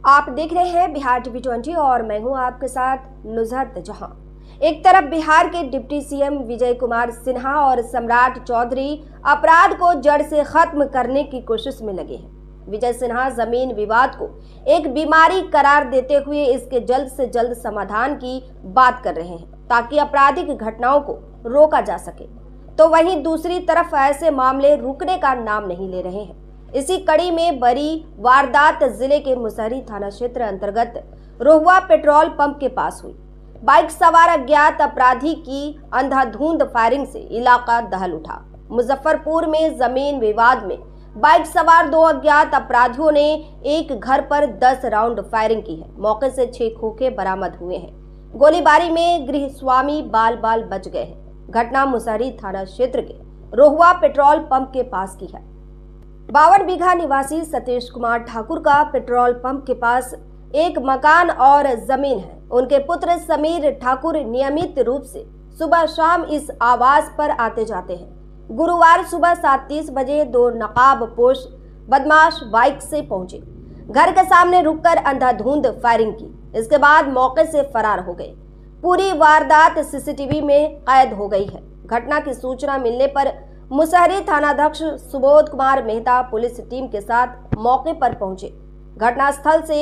आप देख रहे हैं बिहार टीवी 20 और मैं हूं आपके साथ नुजहत जहां। एक तरफ बिहार के डिप्टी सीएम विजय कुमार सिन्हा और सम्राट चौधरी अपराध को जड़ से खत्म करने की कोशिश में लगे हैं। विजय सिन्हा जमीन विवाद को एक बीमारी करार देते हुए इसके जल्द से जल्द समाधान की बात कर रहे हैं ताकि आपराधिक घटनाओं को रोका जा सके, तो वहीं दूसरी तरफ ऐसे मामले रुकने का नाम नहीं ले रहे हैं। इसी कड़ी में बड़ी वारदात जिले के मुसहरी थाना क्षेत्र अंतर्गत रोहुआ पेट्रोल पंप के पास हुई। बाइक सवार अज्ञात अपराधी की अंधाधुंध फायरिंग से इलाका दहल उठा। मुजफ्फरपुर में जमीन विवाद में बाइक सवार 2 अज्ञात अपराधियों ने एक घर पर 10 राउंड फायरिंग की है। मौके से 6 खोखे बरामद हुए हैं। गोलीबारी में गृह स्वामी बाल बाल बच गए हैं। घटना मुसहरी थाना क्षेत्र के रोहुआ पेट्रोल पंप के पास की है। 52 बीघा निवासी सतीश कुमार ठाकुर का पेट्रोल पंप के पास एक मकान और जमीन है। उनके पुत्र समीर ठाकुर नियमित रूप से सुबह शाम इस आवास पर आते जाते हैं। गुरुवार सुबह 7:30 बजे 2 नकाबपोश बदमाश बाइक से पहुंचे, घर के सामने रुककर अंधाधुंध फायरिंग की। इसके बाद मौके से फरार हो गए। पूरी वारदात सीसीटीवी में कैद हो गई है। घटना की सूचना मिलने पर मुसहरी थानाध्यक्ष सुबोध कुमार मेहता पुलिस टीम के साथ मौके पर पहुंचे। घटनास्थल से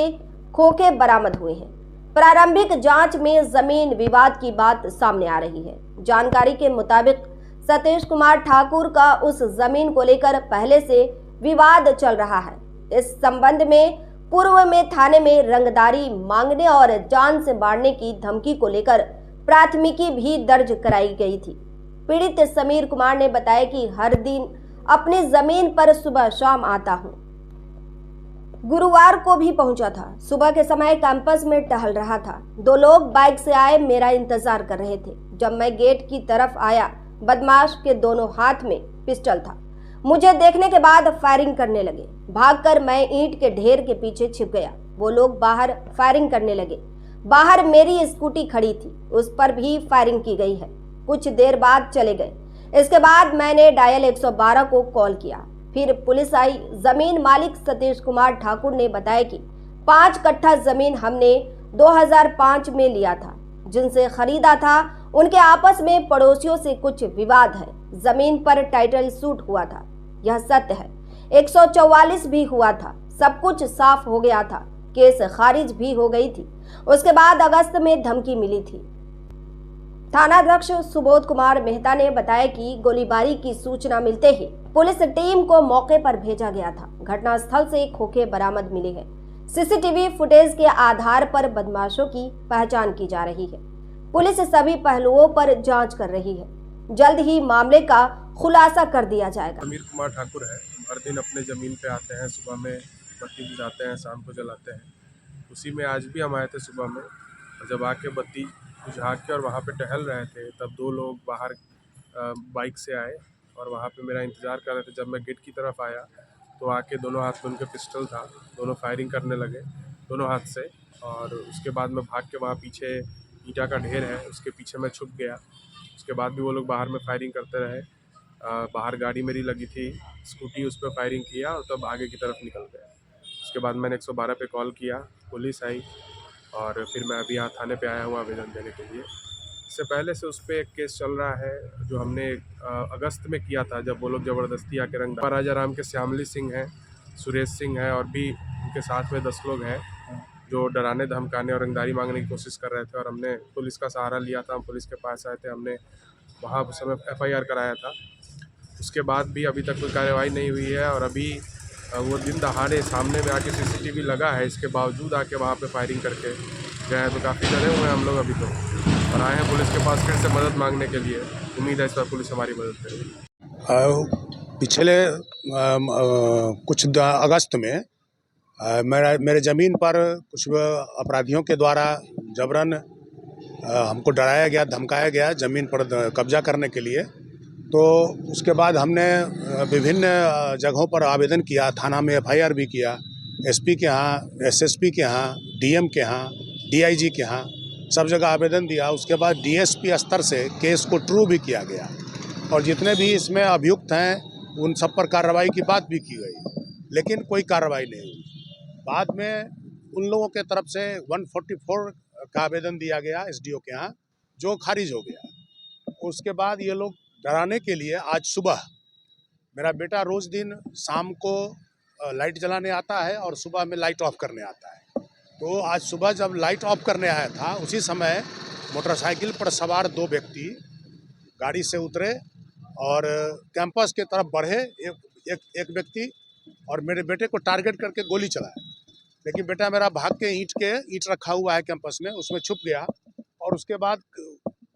खोखे बरामद हुए हैं। प्रारंभिक जांच में जमीन विवाद की बात सामने आ रही है। जानकारी के मुताबिक सतीश कुमार ठाकुर का उस जमीन को लेकर पहले से विवाद चल रहा है। इस संबंध में पूर्व में थाने में रंगदारी मांगने और जान से मारने की धमकी को लेकर प्राथमिकी भी दर्ज कराई गई थी। पीड़ित समीर कुमार ने बताया कि हर दिन अपनी जमीन पर सुबह शाम आता हूं। गुरुवार को भी पहुंचा था। सुबह के समय कैंपस में टहल रहा था। 2 लोग बाइक से आए, मेरा इंतजार कर रहे थे। जब मैं गेट की तरफ आया, बदमाश के दोनों हाथ में पिस्टल था। मुझे देखने के बाद फायरिंग करने लगे। भागकर मैं ईंट के ढेर के पीछे छिप गया। वो लोग बाहर फायरिंग करने लगे। बाहर मेरी स्कूटी खड़ी थी, उस पर भी फायरिंग की गई है। कुछ देर बाद चले गए। इसके बाद मैंने डायल 112 को कॉल किया। फिर पुलिस आई। जमीन मालिक सतीश कुमार ठाकुर ने बताया कि 5 कट्ठा जमीन हमने 2005 में लिया था, जिनसे खरीदा था। उनके आपस में पड़ोसियों से कुछ विवाद है। जमीन पर टाइटल सूट हुआ था, यह सत्य है। 144 भी हुआ था। सब कुछ साफ हो गया था। केस खारिज भी हो गई थी। उसके बाद अगस्त में धमकी मिली थी। थानाध्यक्ष सुबोध कुमार मेहता ने बताया कि गोलीबारी की सूचना मिलते ही पुलिस टीम को मौके पर भेजा गया था। घटनास्थल से खोखे बरामद मिले हैं। सीसीटीवी फुटेज के आधार पर बदमाशों की पहचान की जा रही है। पुलिस सभी पहलुओं पर जांच कर रही है। जल्द ही मामले का खुलासा कर दिया जाएगा। समीर कुमार ठाकुर है। हर दिन अपने ज़मीन पे आते हैं। सुबह में बत्ती बुझाते हैं, शाम को जलाते हैं। उसी में आज भी हम आए थे सुबह में, और जब आके बत्ती बुझा के और वहाँ पे टहल रहे थे, तब 2 लोग बाहर बाइक से आए और वहाँ पे मेरा इंतज़ार कर रहे थे। जब मैं गेट की तरफ आया तो आके दोनों हाथ में उनके पिस्टल था। दोनों फायरिंग करने लगे दोनों हाथ से, और उसके बाद मैं भाग के वहाँ पीछे ईंटा का ढेर है, उसके पीछे मैं छुप गया। उसके बाद भी वो लोग बाहर में फायरिंग करते रहे। बाहर गाड़ी मेरी लगी थी, स्कूटी, उस पर फायरिंग किया और तब आगे की तरफ निकल गए। उसके बाद मैंने 112 पे कॉल किया, पुलिस आई और फिर मैं अभी यहाँ थाने पे आया हूँ आवेदन देने के लिए। इससे पहले से उस पर एक केस चल रहा है जो हमने अगस्त में किया था, जब वो लोग ज़बरदस्ती आके राजा राम के श्यामली सिंह हैं, सुरेश सिंह हैं और भी उनके साथ में 10 लोग हैं जो डराने धमकाने और रंगदारी मांगने की कोशिश कर रहे थे। और हमने पुलिस का सहारा लिया था। हम पुलिस के पास आए थे। हमने वहाँ उस समय FIR कराया था। उसके बाद भी अभी तक कोई कार्रवाई नहीं हुई है। और अभी वो दिन दहाड़े सामने में आके CCTV लगा है, इसके बावजूद आके वहाँ पे फायरिंग करके गए हैं। तो काफ़ी डरे हुए हैं हम लोग अभी तो, और आए हैं पुलिस के पास फिर से मदद मांगने के लिए। उम्मीद है इस बार पुलिस हमारी मदद करेगी। पिछले कुछ अगस्त में मेरे ज़मीन पर कुछ अपराधियों के द्वारा जबरन हमको डराया गया, धमकाया गया ज़मीन पर कब्जा करने के लिए। तो उसके बाद हमने विभिन्न जगहों पर आवेदन किया, थाना में FIR भी किया, SP के यहाँ, SSP के यहाँ, DM के यहाँ, DIG के यहाँ, सब जगह आवेदन दिया। उसके बाद DSP स्तर से केस को ट्रू भी किया गया और जितने भी इसमें अभियुक्त हैं उन सब पर कार्रवाई की बात भी की गई, लेकिन कोई कार्रवाई नहीं हुई। बाद में उन लोगों के तरफ से 144 का आवेदन दिया गया एसडीओ के यहाँ, जो खारिज हो गया। उसके बाद ये लोग डराने के लिए आज सुबह, मेरा बेटा रोज दिन शाम को लाइट जलाने आता है और सुबह में लाइट ऑफ करने आता है। तो आज सुबह जब लाइट ऑफ करने आया था, उसी समय मोटरसाइकिल पर सवार 2 व्यक्ति गाड़ी से उतरे और कैंपस के तरफ बढ़े। एक व्यक्ति और मेरे बेटे को टारगेट करके गोली चलाया, लेकिन बेटा मेरा भाग के ईंट रखा हुआ है कैंपस में, उसमें छुप गया। और उसके बाद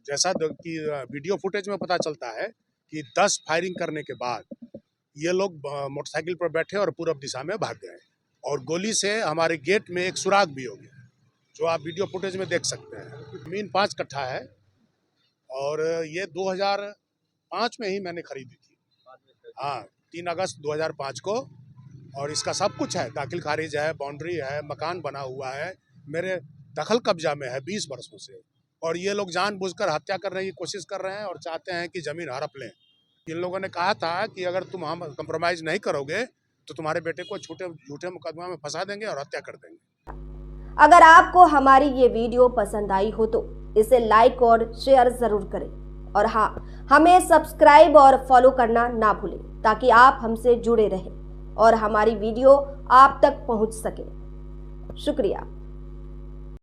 जैसा कि वीडियो फुटेज में पता चलता है कि 10 फायरिंग करने के बाद ये लोग मोटरसाइकिल पर बैठे और पूरब दिशा में भाग गए और गोली से हमारे गेट में एक सुराग भी हो गया, जो आप वीडियो फुटेज में देख सकते हैं। जमीन 5 कट्ठा है और ये 2005 में ही मैंने खरीदी थी। हाँ, 3 अगस्त 2005 को। और इसका सब कुछ है, दाखिल खारिज है, बाउंड्री है, मकान बना हुआ है, मेरे दखल कब्जा में है 20 वर्षों से। और ये लोग जानबूझकर हत्या करने की कोशिश कर रहे हैं और चाहते हैं कि ज़मीन हड़प लें। इन लोगों ने कहा था कि अगर तुम हम कंप्रोमाइज़ नहीं करोगे तो तुम्हारे बेटे को झूठे मुकदमा में फंसा देंगे और हत्या कर देंगे। अगर आपको हमारी ये वीडियो पसंद आई हो तो इसे लाइक और शेयर जरूर करें और हाँ, हमें सब्सक्राइब और फॉलो करना ना भूलें ताकि आप हमसे जुड़े रहें और हमारी वीडियो आप तक पहुंच सके। शुक्रिया।